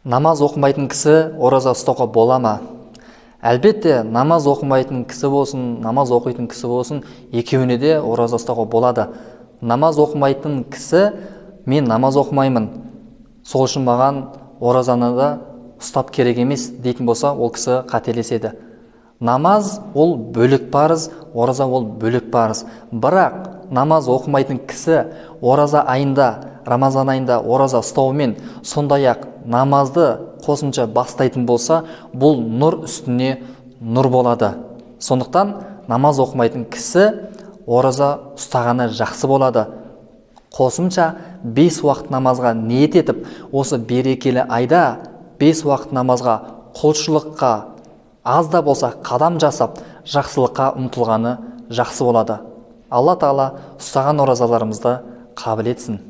Намаз оқымайтын кісі ораза ұстауға бола ма? Әлбетте, намаз оқымайтын кісі болсын, намаз оқитын кісі болсын, екеуіне де ораза ұстауға болады. Намаз оқымайтын кісі, мен намаз оқымаймын, сол үшін маған оразаны да ұстап керек емес дейтін болса, ол кісі қателеседі. Намаз ол бөлек парыз, ораза ол бөлек парыз. Бірақ намаз оқымайтын кісі ораза айында, Рамазан айында ораза ұстауымен сондай-ақ намазды қосымша бастайтын болса, бұл нұр үстіне нұр болады. Сондықтан намаз оқымайтын кісі ораза ұстағаны жақсы болады. Қосымша 5 уақыт намазға ниет етіп, осы берекелі айда 5 уақыт намазға, құлшылыққа аз да болса қадам жасап, жақсылыққа ұмтылғаны жақсы болады. Алла Тағала ұстаған оразаларымызды қабыл етсін.